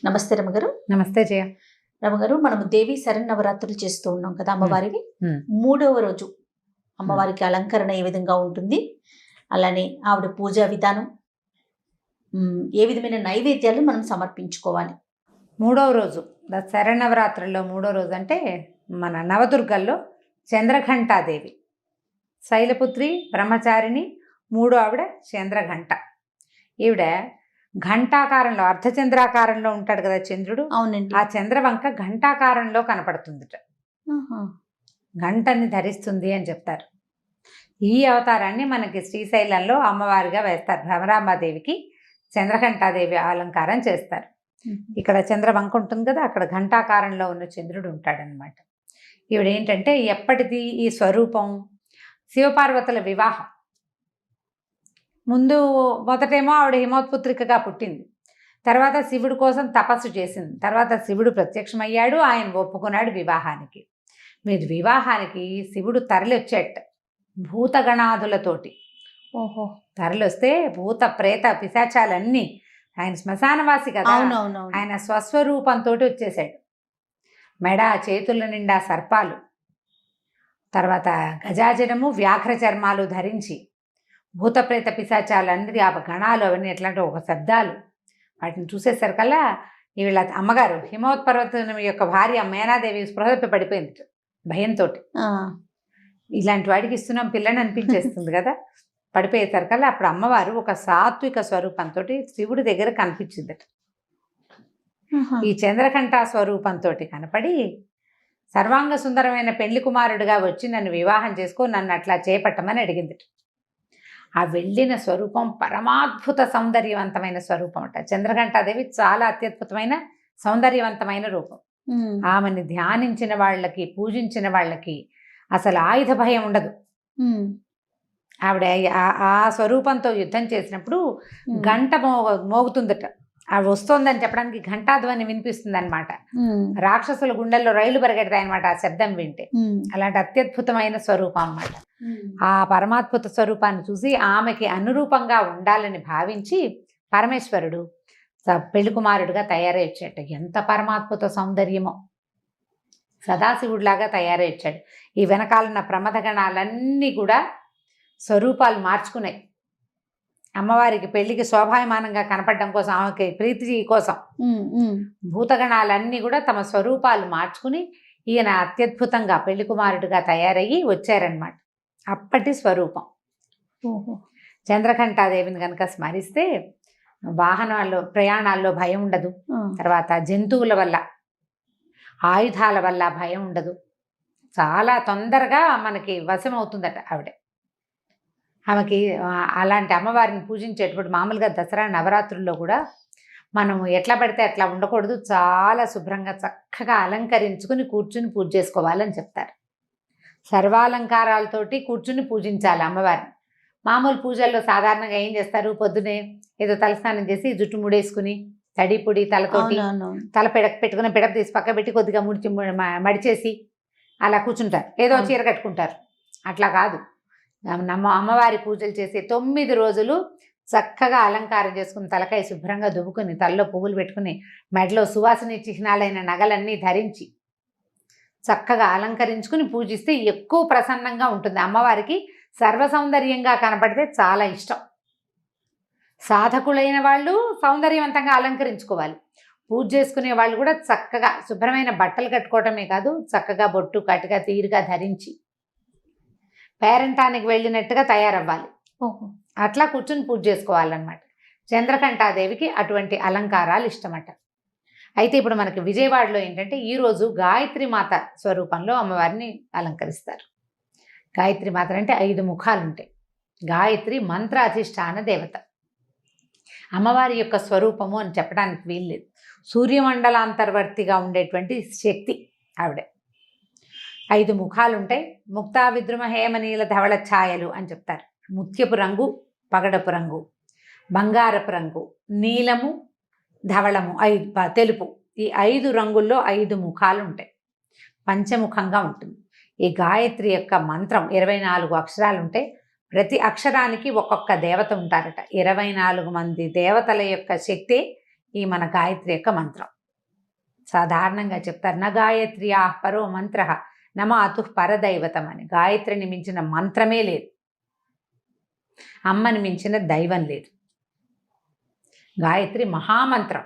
నమస్తే రమగారు. నమస్తే జయ. రమగారు, మనం దేవి శరన్నవరాత్రులు చేస్తూ ఉన్నాం కదా అమ్మవారివి. ఉమ్. మూడవ రోజు అమ్మవారికి అలంకరణ ఏ విధంగా ఉంటుంది, అలానే ఆవిడ పూజా విధానం, ఏ విధమైన నైవేద్యాలు మనం సమర్పించుకోవాలి? మూడవ రోజు శరణవరాత్రుల్లో మూడో రోజు అంటే మన నవదుర్గల్లో చంద్రఘంటాదేవి, శైలపుత్రి, బ్రహ్మచారిణి, మూడో ఆవిడ చంద్రఘంట. ఈవిడ ఘంటాకారంలో, అర్ధచంద్రాకారంలో ఉంటాడు కదా చంద్రుడు. అవునండి. ఆ చంద్రవంక ఘంటాకారంలో కనపడుతుందిట. గంటని ధరిస్తుంది అని చెప్తారు. ఈ అవతారాన్ని మనకి శ్రీశైలంలో అమ్మవారిగా వేస్తారు. భ్రమరాంబాదేవికి చంద్రఘంటాదేవి అలంకారం చేస్తారు. ఇక్కడ చంద్రవంక ఉంటుంది కదా, అక్కడ ఘంటాకారంలో ఉన్న చంద్రుడు ఉంటాడనమాట. ఈవిడ ఏంటంటే ఎప్పటిది ఈ స్వరూపం, శివపార్వతుల వివాహం. ముందు మొదటేమో ఆవిడ హిమోత్పుత్రికగా పుట్టింది, తర్వాత శివుడి కోసం తపస్సు చేసింది, తర్వాత శివుడు ప్రత్యక్షమయ్యాడు, ఆయన ఒప్పుకున్నాడు వివాహానికి. మీరు వివాహానికి శివుడు తరలి వచ్చేట భూతగణాదులతోటి. ఓహో. తరలిస్తే భూత ప్రేత పిశాచాలన్నీ, ఆయన శ్మశానవాసి కదా, ఆయన స్వస్వరూపంతో వచ్చేసాడు. మెడ చేతుల నిండా సర్పాలు, తర్వాత గజాజనము వ్యాఘ్ర చర్మాలు ధరించి భూతప్రేత పిశాచాలన్నీ, ఆ గణాలు అవన్నీ ఎట్లాంటి ఒక శబ్దాలు, వాటిని చూసేసరికల్లా వీళ్ళ అమ్మగారు హిమవత్పర్వతం యొక్క భార్య మేనాదేవి స్పృహ పడిపోయింది భయంతో. ఇలాంటి వాడికి ఇస్తున్నాం పిల్లని అనిపించేస్తుంది కదా. పడిపోయేసరికల్లా అప్పుడు అమ్మవారు ఒక సాత్విక స్వరూపంతో శివుడి దగ్గర కనిపించిందట. ఈ చంద్రకంఠ స్వరూపంతో కనపడి సర్వాంగ సుందరమైన పెళ్లి కుమారుడిగా వచ్చి నన్ను వివాహం చేసుకో, నన్ను అట్లా చేపట్టమని అడిగిందట. ఆ వెళ్ళిన స్వరూపం పరమాద్భుత సౌందర్యవంతమైన స్వరూపం అట. చంద్రఘంటాదేవి చాలా అత్యద్భుతమైన సౌందర్యవంతమైన రూపం. ఆమెని ధ్యానించిన వాళ్ళకి, పూజించిన వాళ్ళకి అసలు ఆయుధ భయం ఉండదు. ఆవిడ ఆ స్వరూపంతో యుద్ధం చేసినప్పుడు గంట మోగుతుందట. ఆవిడ వస్తోందని చెప్పడానికి ఘంటాధ్వని వినిపిస్తుంది అనమాట. రాక్షసుల గుండెల్లో రైలు పరిగెడతాయి అనమాట ఆ శబ్దం వింటే. అలాంటి అత్యద్భుతమైన స్వరూపం అన్నమాట. ఆ పరమాద్భుత స్వరూపాన్ని చూసి ఆమెకి అనురూపంగా ఉండాలని భావించి పరమేశ్వరుడు పెళ్లి కుమారుడిగా తయారై వచ్చాడు. ఎంత పరమాద్భుత సౌందర్యమో, సదాశివుడిలాగా తయారై వచ్చాడు. ఈ వెనకాలన్న ప్రమథగణాలన్నీ కూడా స్వరూపాలు మార్చుకున్నాయి. అమ్మవారికి పెళ్లికి శోభాయమానంగా కనపడడం కోసం, ఆమెకి ప్రీతి కోసం భూతగణాలన్నీ కూడా తమ స్వరూపాలు మార్చుకుని ఈయన అత్యద్భుతంగా పెళ్లి కుమారుడిగా తయారయ్యి వచ్చారనమాట. అప్పటి స్వరూపం. చంద్రఘంటాదేవిని కనుక స్మరిస్తే వాహనాల్లో, ప్రయాణాల్లో భయం ఉండదు. తర్వాత జంతువుల వల్ల, ఆయుధాల వల్ల భయం ఉండదు. చాలా తొందరగా మనకి వశం అవుతుందట ఆవిడ. ఆమెకి అలాంటి అమ్మవారిని పూజించేటప్పుడు మామూలుగా దసరా నవరాత్రుల్లో కూడా మనం ఎట్లా పడితే అట్లా ఉండకూడదు. చాలా శుభ్రంగా చక్కగా అలంకరించుకుని కూర్చుని పూజ చేసుకోవాలని చెప్తారు. సర్వాలంకారాలతోటి కూర్చుని పూజించాలి అమ్మవారిని. మామూలు పూజల్లో సాధారణంగా ఏం చేస్తారు, పొద్దునే ఏదో తలస్నానం చేసి జుట్టు ముడేసుకుని తడి పొడి తలతోటి తల పెట్టుకుని పిడప తీసి పక్క పెట్టి కొద్దిగా మడిచేసి అలా కూర్చుంటారు, ఏదో చీర కట్టుకుంటారు. అట్లా కాదు. అమ్మవారి పూజలు చేసే 9 రోజులు చక్కగా అలంకారం చేసుకుని, తలకాయ శుభ్రంగా దువ్వుకుని, తలలో పువ్వులు పెట్టుకుని, మెడలో సువాసన చిహ్నాలైన నగలన్నీ ధరించి చక్కగా అలంకరించుకుని పూజిస్తే ఎక్కువ ప్రసన్నంగా ఉంటుంది. అమ్మవారికి సర్వసౌందర్యంగా కనపడితే చాలా ఇష్టం. సాధకులైన వాళ్ళు సౌందర్యవంతంగా అలంకరించుకోవాలి. పూజ చేసుకునే వాళ్ళు కూడా చక్కగా శుభ్రమైన బట్టలు కట్టుకోవటమే కాదు, చక్కగా బొట్టు కట్టుగా తీరుగా ధరించి పేరంటానికి వెళ్ళినట్టుగా తయారవ్వాలి. అట్లా కూర్చుని పూజ చేసుకోవాలన్నమాట. చంద్రఘంటాదేవికి అటువంటి అలంకారాలు ఇష్టమట. అయితే ఇప్పుడు మనకి విజయవాడలో ఏంటంటే ఈరోజు గాయత్రి మాత స్వరూపంలో అమ్మవారిని అలంకరిస్తారు. గాయత్రి మాత అంటే 5 ముఖాలు ఉంటాయి. గాయత్రి మంత్రాధిష్టాన దేవత. అమ్మవారి యొక్క స్వరూపము అని చెప్పడానికి వీల్లేదు. సూర్యమండలాంతర్వర్తిగా ఉండేటువంటి శక్తి ఆవిడ. 5 ముఖాలు ఉంటాయి. ముక్తా విద్రుమ హేమనీల ధవళ ఛాయలు అని చెప్తారు. ముత్యపు రంగు, పగడపు రంగు, బంగారపు రంగు, నీలము, ధవళము, తెలుపు, ఈ 5 రంగుల్లో 5 ముఖాలు ఉంటాయి. పంచముఖంగా ఉంటుంది. ఈ గాయత్రి యొక్క మంత్రం 24 అక్షరాలు ఉంటాయి. ప్రతి అక్షరానికి ఒక్కొక్క దేవత ఉంటారట. 24 మంది దేవతల యొక్క శక్తి ఈ మన గాయత్రి యొక్క మంత్రం. సాధారణంగా చెప్తారు, న గాయత్రి పరో మంత్ర నమాతు పరదైవతం అని. గాయత్రిని మించిన మంత్రమే లేదు, అమ్మని మించిన దైవం లేదు. గాయత్రి మహామంత్రం.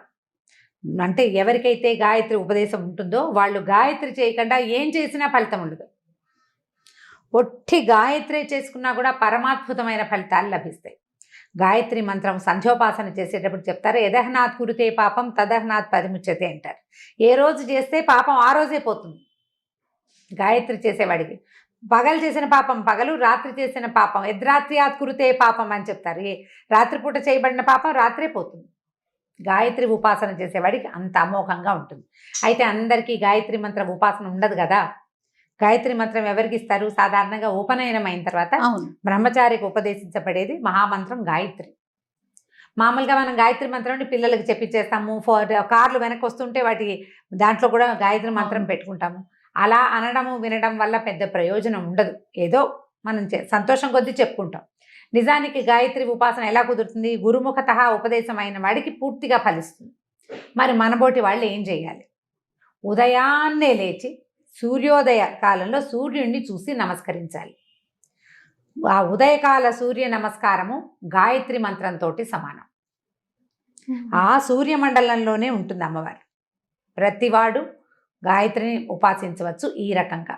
అంటే ఎవరికైతే గాయత్రి ఉపదేశం ఉంటుందో వాళ్ళు గాయత్రి చేయకుండా ఏం చేసినా ఫలితం ఉండదు. ఒట్టి గాయత్రి చేసుకున్నా కూడా పరమాద్భుతమైన ఫలితాలు లభిస్తాయి. గాయత్రి మంత్రం సంధ్యోపాసన చేసేటప్పుడు చెప్తారు, యదహనాత్ కురుతే పాపం తదహనాత్ పరిముచ్యతే అంటారు. ఏ రోజు చేస్తే పాపం ఆ రోజే పోతుంది. గాయత్రి చేసేవాడికి పగలు చేసిన పాపం పగలు, రాత్రి చేసిన పాపం యద్రాత్ర్యాత్ కురుతే పాపం అని చెప్తారు. రాత్రిపూట చేయబడిన పాపం రాత్రే పోతుంది. గాయత్రి ఉపాసన చేసేవాడికి అంత అమోఘంగా ఉంటుంది. అయితే అందరికీ గాయత్రి మంత్రం ఉపాసన ఉండదు కదా. గాయత్రి మంత్రం ఎవరికి ఇస్తారు? సాధారణంగా ఉపనయనం అయిన తర్వాత బ్రహ్మచారికి ఉపదేశించబడేది మహామంత్రం గాయత్రి. మామూలుగా మనం గాయత్రి మంత్రాన్ని పిల్లలకి చెప్పించేస్తాము. కార్లు వెనక్కి వస్తుంటే వాటి దాంట్లో కూడా గాయత్రి మంత్రం పెట్టుకుంటాము. అలా అనడము వినడం వల్ల పెద్ద ప్రయోజనం ఉండదు. ఏదో మనం సంతోషం కొద్దీ చెప్పుకుంటాం. నిజానికి గాయత్రి ఉపాసన ఎలా కుదురుతుంది? గురుముఖత ఉపదేశం అయిన వాడికి పూర్తిగా ఫలిస్తుంది. మరి మనబోటి వాళ్ళు ఏం చేయాలి? ఉదయాన్నే లేచి సూర్యోదయ కాలంలో సూర్యుడిని చూసి నమస్కరించాలి. ఆ ఉదయకాల సూర్య నమస్కారము గాయత్రి మంత్రంతో సమానం. ఆ సూర్యమండలంలోనే ఉంటుంది అమ్మవారు. ప్రతివాడు గాయత్రిని ఉపాసించవచ్చు. ఈ రకంగా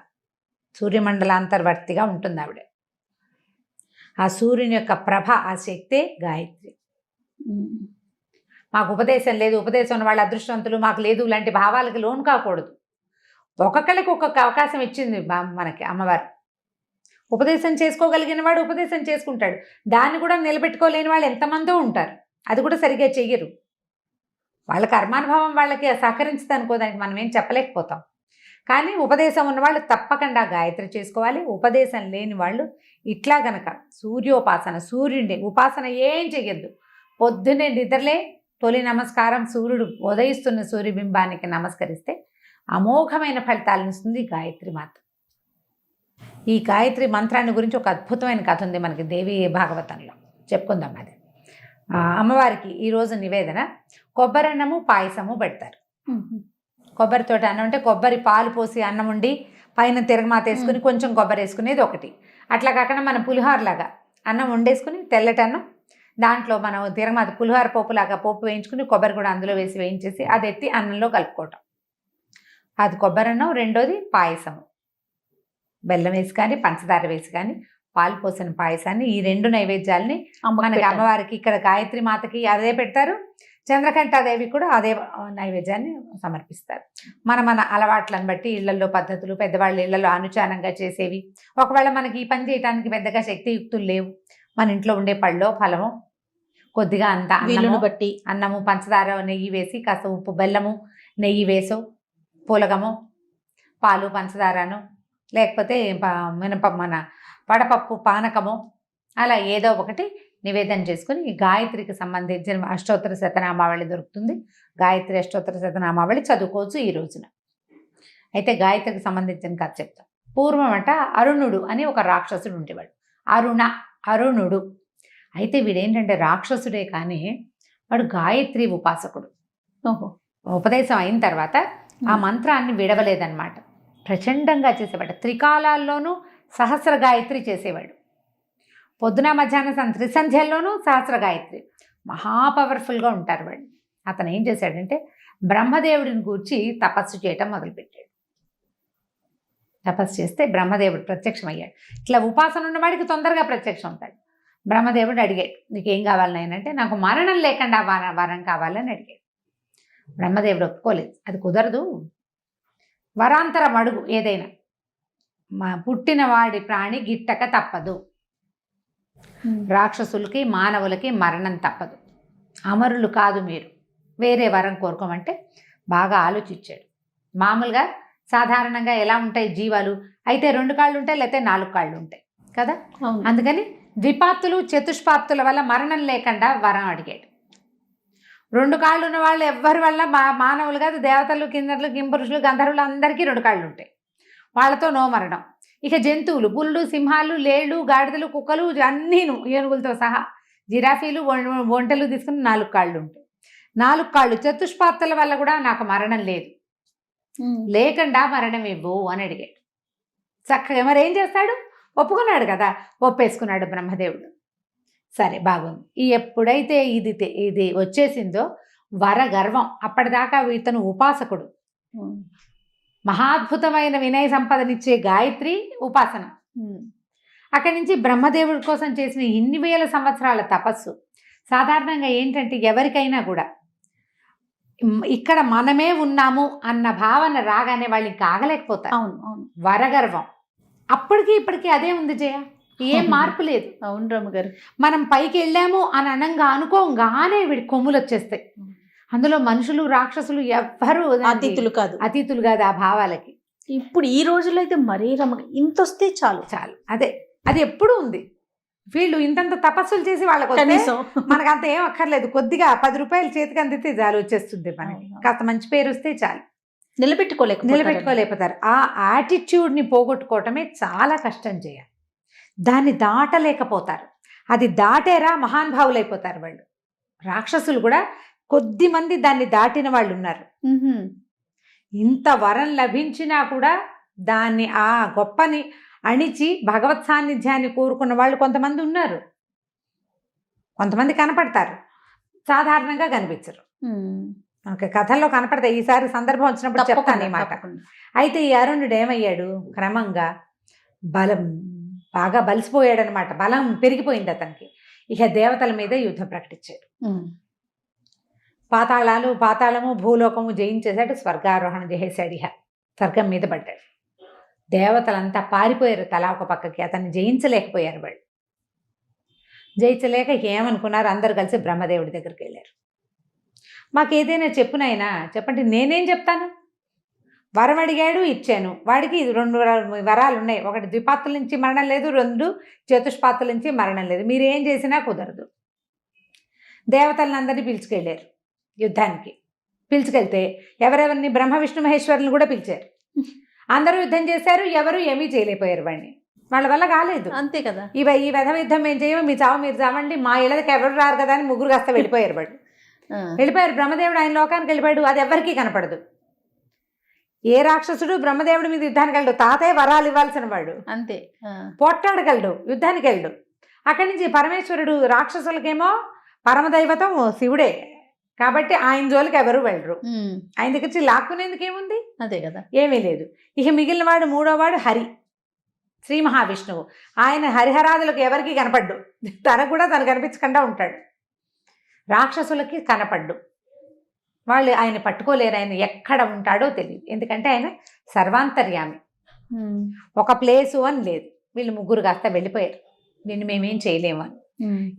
సూర్యమండలాంతర్వర్తిగా ఉంటుంది ఆవిడ. ఆ సూర్యుని యొక్క ప్రభ, ఆ శక్తే గాయత్రి. మాకు ఉపదేశం లేదు, ఉపదేశం ఉన్న వాళ్ళు అదృష్టవంతులు, మాకు లేదు లాంటి భావాలకు లోను కాకూడదు. ఒక్కొక్కరికి ఒక్కొక్క అవకాశం ఇచ్చింది మనకి అమ్మవారు. ఉపదేశం చేసుకోగలిగిన వాడు ఉపదేశం చేసుకుంటాడు. దాన్ని కూడా నిలబెట్టుకోలేని వాళ్ళు ఎంతమందో ఉంటారు. అది కూడా సరిగ్గా చెయ్యరు. వాళ్ళ కర్మానుభవం వాళ్ళకి సహకరించదు అనుకో, దానికి మనం ఏం చెప్పలేకపోతాం. కానీ ఉపదేశం ఉన్నవాళ్ళు తప్పకుండా గాయత్రి చేసుకోవాలి. ఉపదేశం లేని వాళ్ళు ఇట్లా గనక సూర్యోపాసన, సూర్యుడి ఉపాసన ఏం చెయ్యొద్దు. పొద్దున్నే నిద్రలే తొలి నమస్కారం సూర్యుడు ఉదయిస్తున్న సూర్యబింబానికి నమస్కరిస్తే అమోఘమైన ఫలితాలను ఇస్తుంది గాయత్రి మాత. ఈ గాయత్రి మంత్రాన్ని గురించి ఒక అద్భుతమైన కథ ఉంది మనకి దేవి భాగవతంలో, చెప్పుకుందాం. అది అమ్మవారికి ఈరోజు నివేదన కొబ్బరన్నము పాయసము పెడతారు. కొబ్బరితోటి అన్నం అంటే కొబ్బరి పాలు పోసి అన్నం ఉండి పైన తిరగమాత వేసుకుని కొంచెం కొబ్బరి వేసుకునేది ఒకటి. అట్లా కాకుండా మనం పులిహోరలాగా అన్నం వండేసుకుని తెల్లటి అన్నం, దాంట్లో మనం తిరగమాత పులిహోర పోపులాగా పోపు వేయించుకుని కొబ్బరి కూడా అందులో వేసి వేయించేసి అది ఎత్తి అన్నంలో కలుపుకోవటం. అది కొబ్బరన్నం. రెండోది పాయసము, బెల్లం వేసి కానీ పంచదార వేసి కానీ పాలు పోసిన పాయసాన్ని, ఈ రెండు నైవేద్యాలని మనకి అమ్మవారికి ఇక్కడ గాయత్రి మాతకి అదే పెడతారు. చంద్రకంఠాదేవి కూడా అదే నైవేద్యాన్ని సమర్పిస్తారు. మన అలవాట్లను బట్టి ఇళ్లలో పద్ధతులు, పెద్దవాళ్ళ ఇళ్లలో అనుచానంగా చేసేవి. ఒకవేళ మనకి ఈ పని చేయడానికి పెద్దగా శక్తియుక్తులు లేవు, మన ఇంట్లో ఉండే పళ్ళో ఫలము కొద్దిగా అంత అన్నము బట్టి అన్నము పంచదార నెయ్యి వేసి కాస్త ఉప్పు బెల్లము నెయ్యి వేసో పూలగము పాలు పంచదారను, లేకపోతే మన వడపప్పు పానకము, అలా ఏదో ఒకటి నివేదన చేసుకుని గాయత్రికి సంబంధించిన అష్టోత్తర శతనామావళి దొరుకుతుంది. గాయత్రి అష్టోత్తర శతనామావళి చదువుకోవచ్చు ఈ రోజున. అయితే గాయత్రికి సంబంధించిన కథ చెప్తాం. పూర్వం అరుణుడు అని ఒక రాక్షసుడు ఉండేవాడు. అరుణుడు. అయితే వీడేంటంటే రాక్షసుడే కానీ వాడు గాయత్రి ఉపాసకుడు. ఉపదేశం అయిన తర్వాత ఆ మంత్రాన్ని విడవలేదన్నమాట. ప్రచండంగా చేసేవాడు. త్రికాలాల్లోనూ సహస్ర గాయత్రి చేసేవాడు. పొద్దున మధ్యాహ్నం త్రిసంధ్యల్లోనూ సహస్ర గాయత్రి. మహా పవర్ఫుల్గా ఉంటారు వాడు. అతను ఏం చేశాడంటే బ్రహ్మదేవుడిని గూర్చి తపస్సు చేయటం మొదలుపెట్టాడు. తపస్సు చేస్తే బ్రహ్మదేవుడు ప్రత్యక్షమయ్యాడు. ఇట్లా ఉపాసన ఉన్నవాడికి తొందరగా ప్రత్యక్షం అవుతాడు. బ్రహ్మదేవుడు అడిగాడు, నీకేం కావాలని అంటే నాకు మరణం లేకుండా వరం కావాలని అడిగాడు. బ్రహ్మదేవుడు ఒప్పుకోలేదు, అది కుదరదు, వరాంతరం అడుగు ఏదైనా, పుట్టిన వాడి ప్రాణి గిట్టక తప్పదు, రాక్షసులకి మానవులకి మరణం తప్పదు, అమరులు కాదు మీరు, వేరే వరం కోరుకోమంటే బాగా ఆలోచించాడు. మామూలుగా సాధారణంగా ఎలా ఉంటాయి జీవాలు, అయితే 2 కాళ్ళు ఉంటాయి లేకపోతే 4 కాళ్ళు ఉంటాయి కదా. అందుకని ద్విపాత్తులు చతుష్పాత్తుల వల్ల మరణం లేకుండా వరం అడిగాడు. 2 కాళ్ళు ఉన్న వాళ్ళు ఎవ్వరి వల్ల మానవులు కాదు, దేవతలు కిన్నరులు కింపురుషులు గంధర్వులు అందరికీ 2 కాళ్ళు ఉంటాయి, వాళ్ళతో నో మరణం. ఇక జంతువులు పుల్లు సింహాలు లేళ్ళు గాడిదలు కుక్కలు అన్నీను ఏనుగులతో సహా జిరాఫీలు ఒంటెలు తీసుకుని 4 కాళ్ళు ఉంటాయి. 4 కాళ్ళు చతుష్పాత్తుల వల్ల కూడా నాకు మరణం లేదు, లేకుండా మరణం ఇవ్వు అని అడిగాడు. చక్కగా మరి ఏం చేస్తాడు, ఒప్పుకున్నాడు కదా, ఒప్పేసుకున్నాడు బ్రహ్మదేవుడు. సరే బాగుంది. ఎప్పుడైతే ఇది వచ్చేసిందో వరగర్వం, అప్పటిదాకా ఇతను ఉపాసకుడు, మహాద్భుతమైన వినయ సంపదనిచ్చే గాయత్రి ఉపాసన. అక్కడి నుంచి బ్రహ్మదేవుడి కోసం చేసిన ఇన్ని వేల సంవత్సరాల తపస్సు. సాధారణంగా ఏంటంటే ఎవరికైనా కూడా ఇక్కడ మనమే ఉన్నాము అన్న భావన రాగానే వాళ్ళు ఇంకా ఆగలేకపోతారు. అవును అవును. వరగర్వం అప్పటికి ఇప్పటికీ అదే ఉంది జయ, ఏం మార్పు లేదు. అవును రమ్మగారు. మనం పైకి వెళ్ళాము అని అనంగా అనుకోగానే వీడి కొమ్ములు వచ్చేస్తాయి. అందులో మనుషులు రాక్షసులు ఎవ్వరూ అతీతులు కాదు ఆ భావాలకి. ఇప్పుడు ఈ రోజుల్లో అయితే మరీ ఇంత వస్తే చాలు చాలు. అది ఎప్పుడు ఉంది. వీళ్ళు ఇంతంత తపస్సులు చేసి వాళ్ళకి మనకు అంత ఏం అక్కర్లేదు, కొద్దిగా 10 రూపాయలు చేతికి అందితే చాలు, వచ్చేస్తుంది మనకి. కాస్త మంచి పేరు వస్తే చాలు. నిలబెట్టుకోలేకపోతారు. ఆ యాటిట్యూడ్ని పోగొట్టుకోవటమే చాలా కష్టం చేయాలి. దాన్ని దాటలేకపోతారు. అది దాటేరా మహానుభావులైపోతారు వాళ్ళు. రాక్షసులు కూడా కొద్ది మంది దాన్ని దాటిన వాళ్ళు ఉన్నారు. ఇంత వరం లభించినా కూడా దాన్ని ఆ గొప్పని అణిచి భగవత్ సాన్నిధ్యాన్ని కోరుకున్న వాళ్ళు కొంతమంది ఉన్నారు. కొంతమంది కనపడతారు, సాధారణంగా కనిపించరు. మనకి కథల్లో కనపడతాయి. ఈసారి సందర్భం వచ్చినప్పుడు చెప్తాను ఈ మాట. అయితే ఈ అరుణుడు ఏమయ్యాడు, క్రమంగా బాగా బలిసిపోయాడు అనమాట. బలం పెరిగిపోయింది అతనికి. ఇక దేవతల మీద యుద్ధం ప్రకటించాడు. పాతాళము భూలోకము జయించేశాడు, స్వర్గారోహణ చేసేసాడు. ఇహ స్వర్గం మీద పడ్డాడు. దేవతలంతా పారిపోయారు తలా ఒక పక్కకి. అతన్ని జయించలేకపోయారు వాళ్ళు. జయించలేక ఏమనుకున్నారు, అందరు కలిసి బ్రహ్మదేవుడి దగ్గరికి వెళ్ళారు. మాకు ఏదైనా చెప్పునైనా చెప్పండి, నేనేం చెప్తాను. వరం అడిగాడు, ఇచ్చాను. వాడికి 2 వరాలు ఉన్నాయి. ఒకటి ద్విపాత్తుల నుంచి మరణం లేదు, 2 చతుష్పాత్తుల నుంచి మరణం లేదు. మీరు ఏం చేసినా కుదరదు. దేవతలను అందరినీ పిలుచుకెళ్ళారు యుద్ధానికి. పిలుచుకెళ్తే ఎవరెవరిని, బ్రహ్మ విష్ణు మహేశ్వరులను కూడా పిలిచారు. అందరూ యుద్ధం చేశారు, ఎవరు ఏమీ చేయలేకపోయారు. వాడిని వాళ్ళ వల్ల కాలేదు. అంతే కదా. ఈ వెధవ యుద్ధం మేము చేయము, మీ చావు మీరు చావండి, మా ఇళ్ళకి ఎవరు రారు కదా అని ముగ్గురు కాస్త వెళ్ళిపోయారు. వాడు వెళ్ళిపోయారు. బ్రహ్మదేవుడు ఆయన లోకానికి వెళ్ళిపోయాడు. అది ఎవరికీ కనపడదు. ఏ రాక్షసుడు బ్రహ్మదేవుడి మీద యుద్ధానికి వెళ్ళడు. తాతయ్య వరాలు ఇవ్వాల్సిన వాడు, అంతే. పోట్టాడగలడు, యుద్ధానికి వెళ్ళడు. అక్కడి నుంచి పరమేశ్వరుడు రాక్షసులకేమో పరమదైవతం శివుడే కాబట్టి ఆయన జోలికి ఎవరు వెళ్ళరు. ఆయన దగ్గర నుంచి లాక్కునేందుకు ఏముంది, అదే కదా, ఏమీ లేదు. ఇక మిగిలిన వాడు 3వ వాడు హరి, శ్రీ మహావిష్ణువు. ఆయన హరిహరాదులకు ఎవరికి కనపడ్డు, తనకు కూడా తను కనిపించకుండా ఉంటాడు. రాక్షసులకి కనపడ్డు. వాళ్ళు ఆయన పట్టుకోలేరు. ఆయన ఎక్కడ ఉంటాడో తెలియదు. ఎందుకంటే ఆయన సర్వాంతర్యామి. ఒక ప్లేసు అని లేదు. వీళ్ళు ముగ్గురు కాస్త వెళ్ళిపోయారు. నిన్ను మేమేం చేయలేము అని.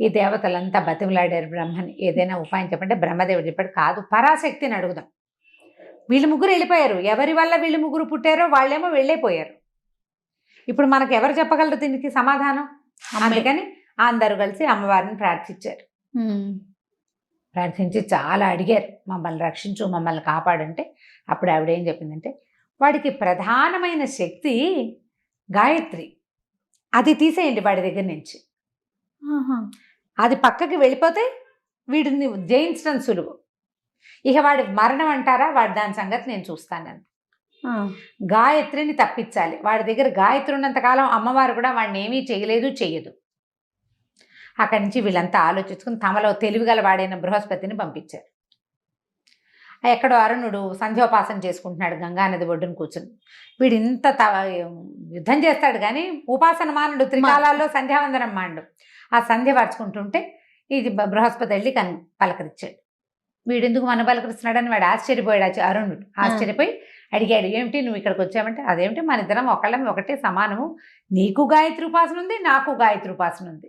ఈ దేవతలంతా బతిమలాడారు బ్రహ్మని, ఏదైనా ఉపాయం చెప్పంటే బ్రహ్మదేవుడు చెప్పాడు, కాదు పరాశక్తిని అడుగుదాం. వీళ్ళు ముగ్గురు వెళ్ళిపోయారు. ఎవరి వల్ల వీళ్ళు ముగ్గురు పుట్టారో వాళ్ళేమో వెళ్ళిపోయారు. ఇప్పుడు మనకు ఎవరు చెప్పగలరు దీనికి సమాధానం? అందుకని అందరూ కలిసి అమ్మవారిని ప్రార్థించారు. ప్రార్థించి చాలా అడిగారు, మమ్మల్ని రక్షించు, మమ్మల్ని కాపాడంటే. అప్పుడు ఆవిడ ఏం చెప్పిందంటే, వాడికి ప్రధానమైన శక్తి గాయత్రి, అది తీసేయండి వాడి దగ్గర నుంచి. అది పక్కకి వెళ్ళిపోతే వీడిని జయించడం సులువు. ఇక వాడి మరణం అంటారా, వాడి దాని సంగతి నేను చూస్తానని. గాయత్రిని తప్పించాలి. వాడి దగ్గర గాయత్రి ఉన్నంతకాలం అమ్మవారు కూడా వాడిని ఏమీ చేయలేదు, చెయ్యదు. అక్కడి నుంచి వీళ్ళంతా ఆలోచించుకుని తమలో తెలివిగల వాడైన బృహస్పతిని పంపించారు. ఎక్కడో అరుణుడు సంధ్యోపాసన చేసుకుంటున్నాడు గంగానది ఒడ్డున కూర్చుని. వీడు ఇంత యుద్ధం చేస్తాడు కానీ ఉపాసన మానుడు, త్రికాలాల్లో సంధ్యావందనం మాండు. ఆ సంధ్య పరుచుకుంటుంటే ఇది బృహస్పతి వెళ్ళి పలకరించాడు. వీడెందుకు మన పలకరిస్తున్నాడని వాడు ఆశ్చర్యపోయాడు. అరుణుడు ఆశ్చర్యపోయి అడిగాడు, ఏమిటి నువ్వు ఇక్కడికి వచ్చావంటే, అదేమిటి మన ఇద్దరం ఒకళ్ళం ఒకటే సమానము, నీకు గాయత్రి ఉపాసన ఉంది, నాకు గాయత్రి ఉపాసన ఉంది.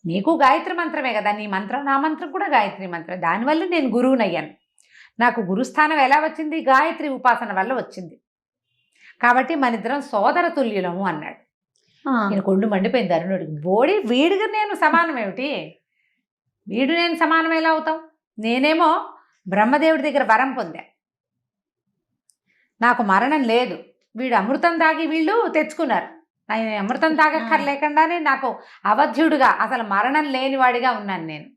నీకు గాయత్రి మంత్రమే కదా నీ మంత్రం, నా మంత్రం కూడా గాయత్రి మంత్రం. దానివల్ల నేను గురువునయ్యాను. నాకు గురుస్థానం ఎలా వచ్చింది? గాయత్రి ఉపాసన వల్ల వచ్చింది. కాబట్టి మన ఇద్దరం సోదర తుల్యులము అన్నాడు. నేను కొండు మండిపోయింది అరుణుడికి. వీడిగా నేను సమానం ఏమిటి? వీడు నేను సమానం ఎలా అవుతాం? నేనేమో బ్రహ్మదేవుడి దగ్గర వరం పొందా, నాకు మరణం లేదు. వీడు అమృతం తాగి వీళ్ళు తెచ్చుకున్నారు. ఆయన అమృతం తాగక్కర్లేకుండానే నాకు అవధ్యుడుగా, అసలు మరణం లేనివాడిగా ఉన్నాను నేను.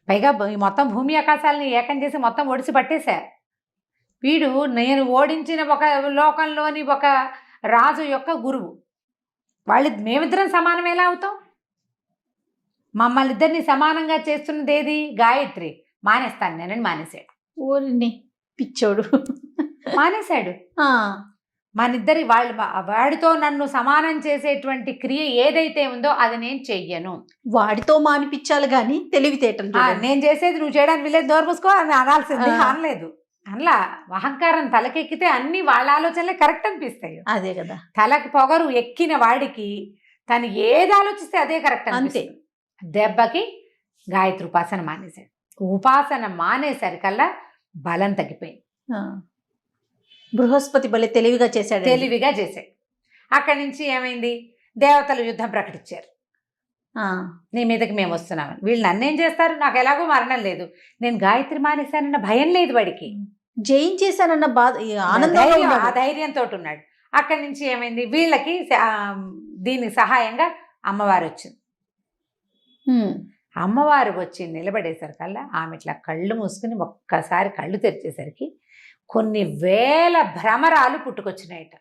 పైగా ఈ మొత్తం భూమి ఆకాశాలని ఏకం చేసి మొత్తం ఒడిసి పట్టేశా. వీడు నేను ఓడించిన ఒక లోకంలోని ఒక రాజు యొక్క గురువు. మేమిద్దరం సమానం ఎలా అవుతాం? మమ్మల్ని ఇద్దరిని సమానంగా చేస్తున్నది ఏది? గాయత్రి. మానేస్తాను నేనని మానేశాడు. ఓరిని పిచ్చోడు మానేశాడు. మనిద్దరి వాడితో నన్ను సమానం చేసేటువంటి క్రియ ఏదైతే ఉందో అది నేను చెయ్యను. వాడితో మానిపించాలి కానీ తెలివితేటలు. నేను చేసేది నువ్వు చేయడానికి వీలేదు, నోరు మూసుకో అని అనాల్సింది. అనలేదు. అలా అహంకారం తలకెక్కితే అన్ని వాళ్ళ ఆలోచనలే కరెక్ట్ అనిపిస్తాయి. అదే కదా, తలకి పొగరు ఎక్కిన వాడికి తను ఏది ఆలోచిస్తే అదే కరెక్ట్ అంతే. దెబ్బకి గాయత్రి ఉపాసన మానేశాడు. ఉపాసన మానేసరికల్లా బలం తగ్గిపోయింది. బృహస్పతి భలే తెలివిగా చేశాడు. అక్కడి నుంచి ఏమైంది? దేవతలు యుద్ధం ప్రకటించారు. నీ మీదకి మేము వస్తున్నామని. వీళ్ళు నన్నేం చేస్తారు, నాకు ఎలాగో మరణం లేదు, నేను గాయత్రి మానేశానన్న భయం లేదు వాడికి. జయించేశానన్న బాధ, ఆ ధైర్యంతో ఉన్నాడు. అక్కడి నుంచి ఏమైంది? వీళ్ళకి దీనికి సహాయంగా అమ్మవారు వచ్చింది. అమ్మవారు వచ్చి నిలబడేసరికల్లా ఆమె ఇట్లా కళ్ళు మూసుకుని ఒక్కసారి కళ్ళు తెరిచేసరికి కొన్ని వేల భ్రమరాలు పుట్టుకొచ్చినాయట.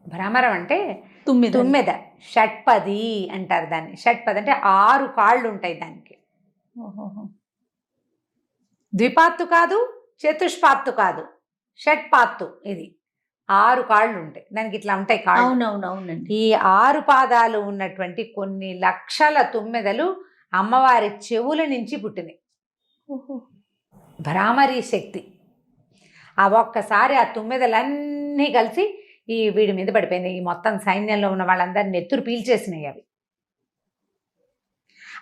భ్రమరం అంటే తుమ్మెద. షట్పది అంటారు దాన్ని. షట్పది అంటే 6 కాళ్ళు ఉంటాయి దానికి. ద్విపాత్తు కాదు, చతుష్పాత్తు కాదు, షట్పాత్తు. ఇది 6 కాళ్ళు ఉంటాయి దానికి. ఇట్లా ఉంటాయి కాళ్ళు. అవునవునవునండి. ఈ 6 పాదాలు ఉన్నటువంటి కొన్ని లక్షల తుమ్మెదలు అమ్మవారి చెవుల నుంచి పుట్టినాయి. భ్రామరీ శక్తి. ఆ ఒక్కసారి ఆ తుమ్మెదలన్నీ కలిసి ఈ వీడి మీద పడిపోయింది. ఈ మొత్తం సైన్యంలో ఉన్న వాళ్ళందరినీ నెత్తురు పీల్చేసినాయి అవి.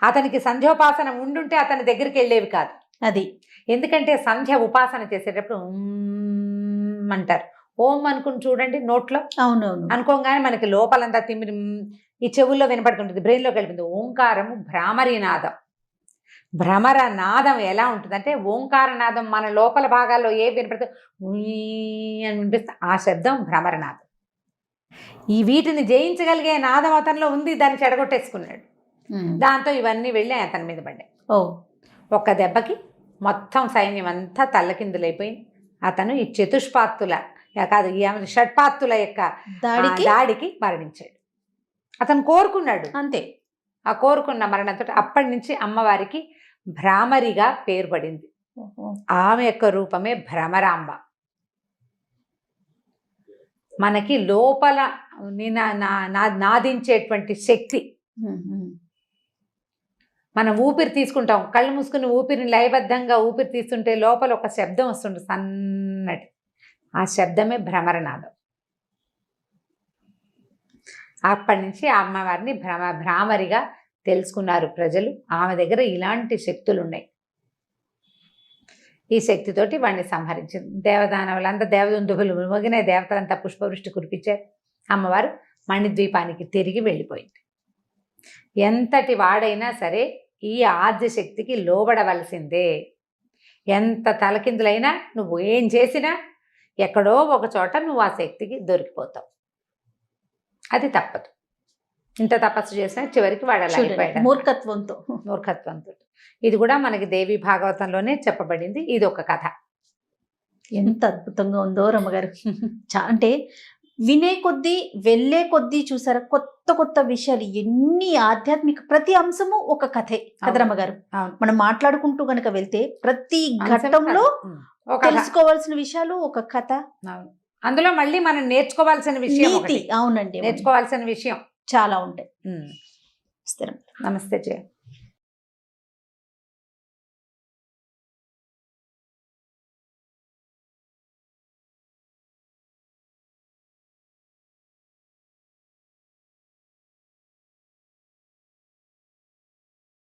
అతనికి సంధ్యోపాసన ఉండుంటే అతని దగ్గరికి వెళ్ళేవి కాదు. అది ఎందుకంటే సంధ్య ఉపాసన చేసేటప్పుడు అంటారు. ఓం అనుకుని చూడండి నోట్లో. అవునవును. అనుకోగానే మనకి లోపలంతా తిమ్మిరి ఈ చెవుల్లో వినపడుతుంటుంది, బ్రెయిన్లోకి వెళ్ళిపోయింది. ఓంకారము భ్రామరీ నాదం. భ్రమర నాదం ఎలా ఉంటుందంటే, ఓంకార నాదం మన లోపల భాగాల్లో ఏ వినపడుతుంది అని వినిపిస్తే ఆ శబ్దం భ్రమరనాదం. ఈ వీటిని జయించగలిగే నాదం అతనిలో ఉంది. దాన్ని చెడగొట్టేసుకున్నాడు. దాంతో ఇవన్నీ వెళ్ళి అతని మీద పడ్డాయి. ఒక్క దెబ్బకి మొత్తం సైన్యం అంతా తల్లకిందులైపోయింది. అతను ఈ చతుష్పాత్తుల కాదు, ఈ షట్పాత్తుల యొక్క దాడికి మరణించాడు. అతను కోరుకున్నాడు అంతే. ఆ కోరుకున్న మరణంతో అప్పటి నుంచి అమ్మవారికి భ్రామరిగా పేరు పడింది. ఆమె యొక్క రూపమే భ్రమరాంబ. మనకి లోపల నాదించేటువంటి శక్తి. మనం ఊపిరి తీసుకుంటాం, కళ్ళు మూసుకుని ఊపిరిని లయబద్ధంగా ఊపిరి తీస్తుంటే లోపల ఒక శబ్దం వస్తుంది సన్నటి. ఆ శబ్దమే భ్రమరనాదం. అప్పటి నుంచి ఆ అమ్మవారిని భ్రామరిగా తెలుసుకున్నారు ప్రజలు. ఆమె దగ్గర ఇలాంటి శక్తులు ఉన్నాయి. ఈ శక్తితోటి వాడిని సంహరించింది. దేవదానవులంతా దేవదుందుభులు మొగిన దేవతలంతా పుష్పవృష్టి కురిపించారు. అమ్మవారు మణిద్వీపానికి తిరిగి వెళ్ళిపోయింది. ఎంతటి వాడైనా సరే ఈ ఆద్యశక్తికి లోబడవలసిందే. ఎంత తలకిందులైనా నువ్వు ఏం చేసినా ఎక్కడో ఒక చోట నువ్వు ఆ శక్తికి దొరికిపోతావు. అది తప్పదు. ఇంత తపస్సు చేసినా చివరికి వాడాలి మూర్ఖత్వంతో. ఇది కూడా మనకి దేవి భాగవతంలోనే చెప్పబడింది. ఇది ఒక కథ. ఎంత అద్భుతంగా ఉందో రమ్మగారు. అంటే వినే కొద్దీ వెళ్ళే కొద్దీ చూసారా కొత్త కొత్త విషయాలు, ఎన్ని ఆధ్యాత్మిక ప్రతి అంశము ఒక కథే కదా రమ్మగారు. మనం మాట్లాడుకుంటూ గనక వెళ్తే ప్రతి ఘట్టంలో తెలుసుకోవాల్సిన విషయాలు ఒక కథ. అందులో మళ్ళీ మనం నేర్చుకోవాల్సిన విషయం. అవునండి, నేర్చుకోవాల్సిన విషయం చాలా ఉంటాయి. నమస్తే జయ.